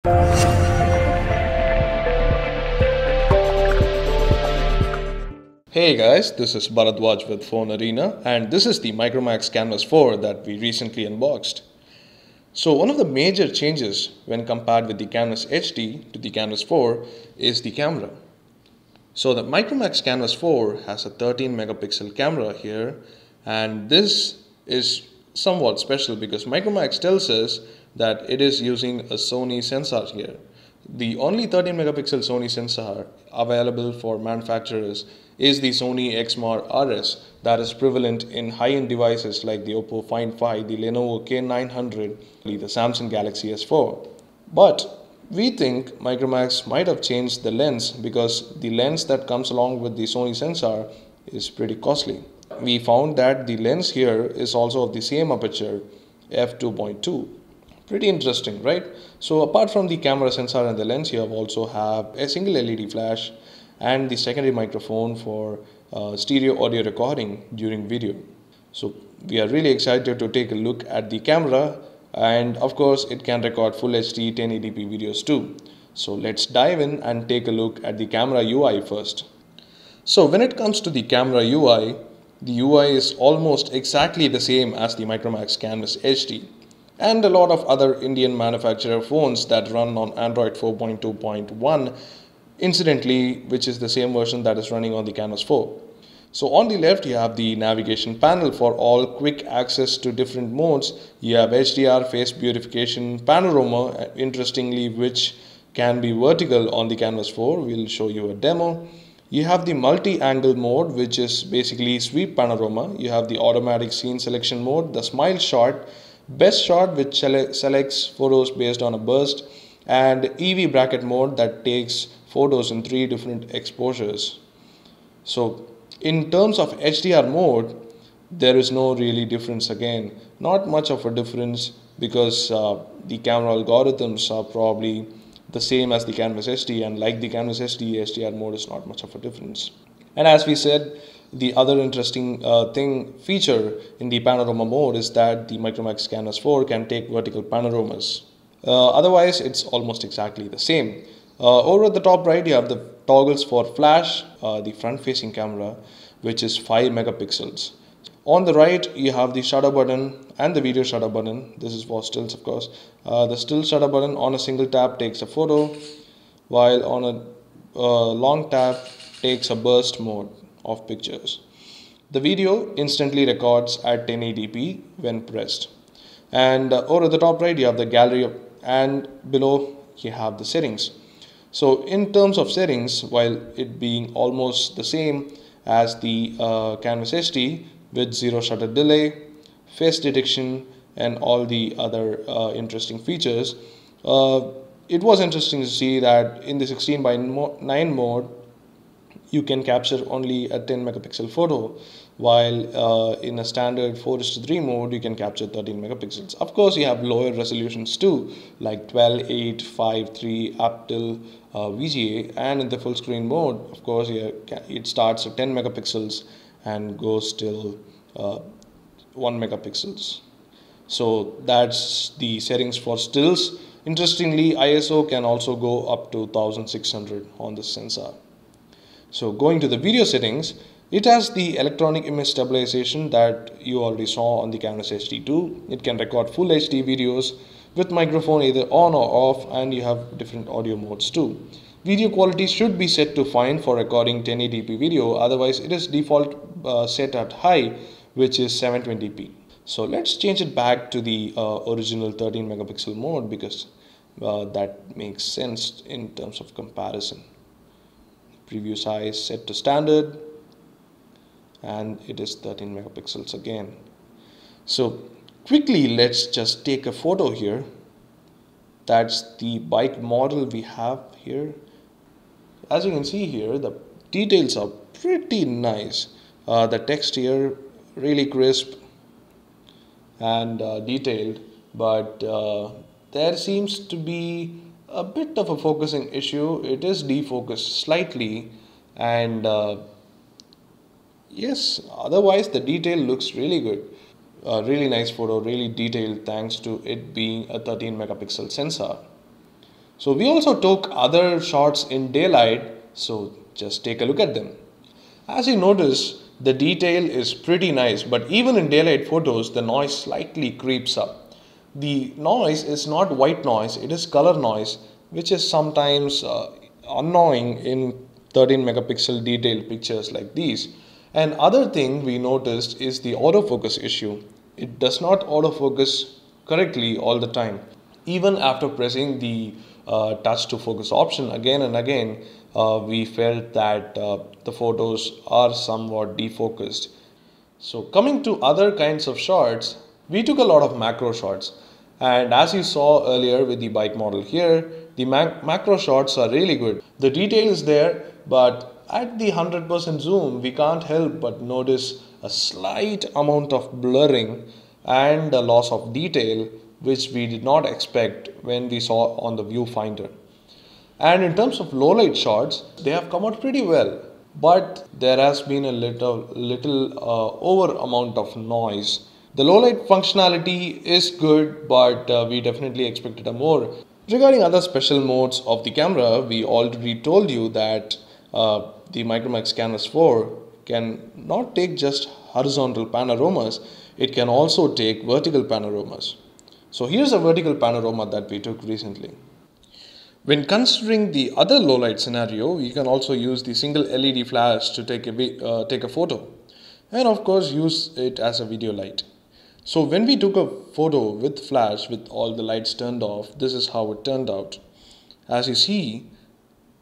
Hey guys, this is Bharadwaj with Phone Arena, and this is the Micromax Canvas 4 that we recently unboxed. So one of the major changes when compared with the Canvas HD to the Canvas 4 is the camera. So the Micromax Canvas 4 has a 13 megapixel camera here, and this is somewhat special because Micromax tells us that it is using a Sony sensor here. The only 13 megapixel Sony sensor available for manufacturers is the Sony Exmor RS that is prevalent in high-end devices like the Oppo Find 5, the Lenovo K900, the Samsung Galaxy S4. But we think Micromax might have changed the lens because the lens that comes along with the Sony sensor is pretty costly. We found that the lens here is also of the same aperture, f2.2. Pretty interesting, right? So apart from the camera sensor and the lens, you also have a single LED flash and the secondary microphone for stereo audio recording during video. So we are really excited to take a look at the camera, and of course it can record full HD 1080p videos too. So let's dive in and take a look at the camera UI first. So when it comes to the camera UI, the UI is almost exactly the same as the Micromax Canvas HD and a lot of other Indian manufacturer phones that run on Android 4.2.1, incidentally, which is the same version that is running on the Canvas 4. So on the left you have the navigation panel for all quick access to different modes. You have HDR, face beautification, panorama, interestingly, which can be vertical on the Canvas 4. We'll show you a demo. You have the multi-angle mode, which is basically sweep panorama. You have the automatic scene selection mode, the smile shot, best shot, which selects photos based on a burst, and EV bracket mode that takes photos in 3 different exposures. So in terms of HDR mode, there is no really difference again. Not much of a difference because the camera algorithms are probably the same as the Canvas HD, and like the Canvas HD, HDR mode is not much of a difference. And as we said, the other interesting feature in the panorama mode is that the Micromax Canvas 4 can take vertical panoramas. Otherwise, it's almost exactly the same. Over at the top right, you have the toggles for flash, the front-facing camera, which is 5 megapixels. On the right, you have the shutter button and the video shutter button. This is for stills, of course. The still shutter button on a single tap takes a photo, while on a long tap takes a burst mode of pictures. The video instantly records at 1080p when pressed. And over at the top right, you have the gallery, and below you have the settings. So in terms of settings, while it being almost the same as the Canvas HD with zero shutter delay, face detection, and all the other interesting features, it was interesting to see that in the 16:9 mode, you can capture only a 10 megapixel photo, while in a standard 4:3 mode you can capture 13 megapixels. Of course, you have lower resolutions too, like 12, 8, 5, 3 up till VGA, and in the full screen mode, of course, it starts at 10 megapixels and goes till 1 megapixels. So that's the settings for stills. Interestingly, ISO can also go up to 1600 on this sensor. So going to the video settings, it has the electronic image stabilization that you already saw on the Canvas HD2. It can record full HD videos with microphone either on or off, and you have different audio modes too. Video quality should be set to fine for recording 1080p video, otherwise it is default set at high, which is 720p. So let's change it back to the original 13 megapixel mode because that makes sense in terms of comparison. Preview size set to standard, and it is 13 megapixels again. So quickly, let's just take a photo here. That's the bike model we have here. As you can see here, the details are pretty nice. The text here really crisp and detailed, but there seems to be a bit of a focusing issue. It is defocused slightly, and yes, otherwise the detail looks really good. Really nice photo, really detailed, thanks to it being a 13 megapixel sensor. So we also took other shots in daylight, so just take a look at them. As you notice, the detail is pretty nice, but even in daylight photos, the noise slightly creeps up. The noise is not white noise, it is color noise, which is sometimes annoying in 13 megapixel detailed pictures like these. And other thing we noticed is the autofocus issue. It does not autofocus correctly all the time. Even after pressing the touch to focus option again and again, we felt that the photos are somewhat defocused. So coming to other kinds of shots, we took a lot of macro shots. And as you saw earlier with the bike model here, the macro shots are really good. The detail is there, but at the 100% zoom, we can't help but notice a slight amount of blurring and a loss of detail, which we did not expect when we saw on the viewfinder. And in terms of low light shots, they have come out pretty well, but there has been a little over amount of noise. The low light functionality is good, but we definitely expected a more. Regarding other special modes of the camera, we already told you that the Micromax Canvas 4 can not take just horizontal panoramas, it can also take vertical panoramas. So here's a vertical panorama that we took recently. When considering the other low light scenario, you can also use the single LED flash to take a photo, and of course use it as a video light. So when we took a photo with flash with all the lights turned off, this is how it turned out. As you see,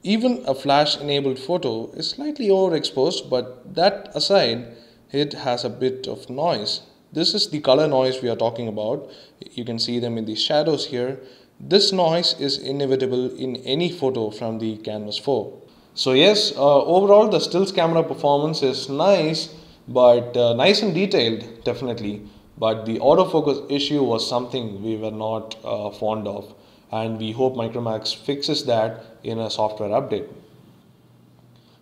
even a flash enabled photo is slightly overexposed, but that aside, it has a bit of noise. This is the color noise we are talking about. You can see them in the shadows here. This noise is inevitable in any photo from the Canvas 4. So yes, overall the stills camera performance is nice, but nice and detailed definitely. But the autofocus issue was something we were not fond of, and we hope Micromax fixes that in a software update.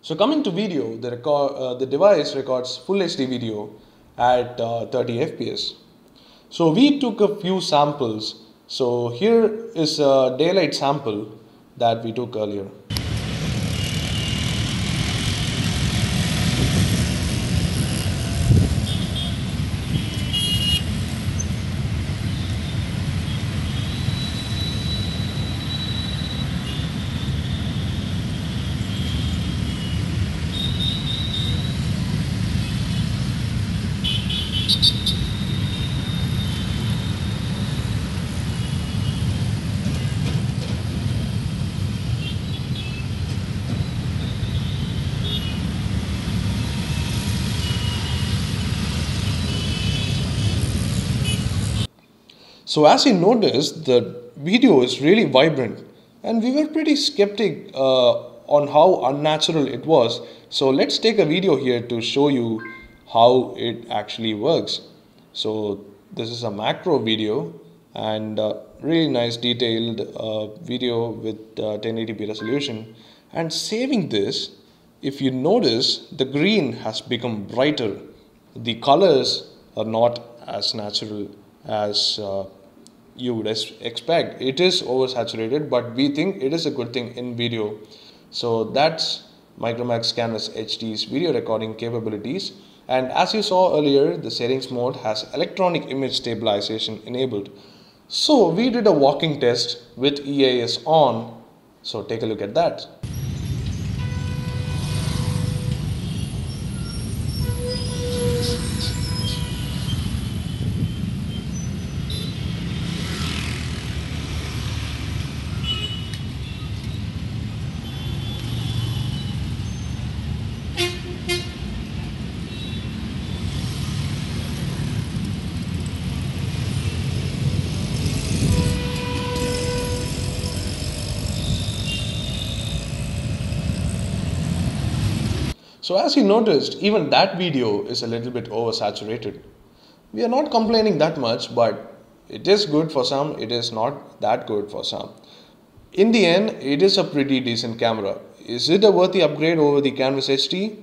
So coming to video, the device records full HD video at 30 fps. So we took a few samples. So here is a daylight sample that we took earlier. So as you notice, the video is really vibrant, and we were pretty skeptic on how unnatural it was. So let's take a video here to show you how it actually works. So this is a macro video and really nice detailed video with 1080p resolution. And saving this, if you notice, the green has become brighter. The colors are not as natural as you would expect. It is oversaturated, but we think it is a good thing in video. So that's Micromax Canvas HD's video recording capabilities. And as you saw earlier, the settings mode has electronic image stabilization enabled. So we did a walking test with EIS on. So take a look at that. So as you noticed, even that video is a little bit oversaturated. We are not complaining that much, but it is good for some, it is not that good for some. In the end, it is a pretty decent camera. Is it a worthy upgrade over the Canvas HD?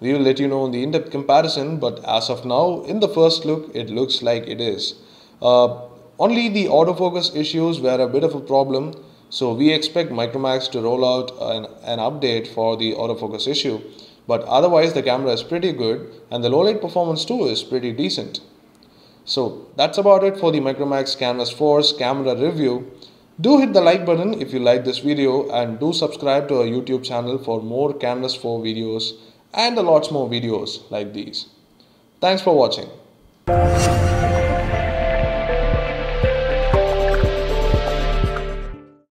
We will let you know in the in-depth comparison, but as of now, in the first look, it looks like it is. Only the autofocus issues were a bit of a problem. So we expect Micromax to roll out an update for the autofocus issue, but otherwise the camera is pretty good and the low light performance too is pretty decent. So that's about it for the Micromax Canvas 4's camera review. Do hit the like button if you like this video and do subscribe to our YouTube channel for more Canvas 4 videos and a lots more videos like these. Thanks for watching.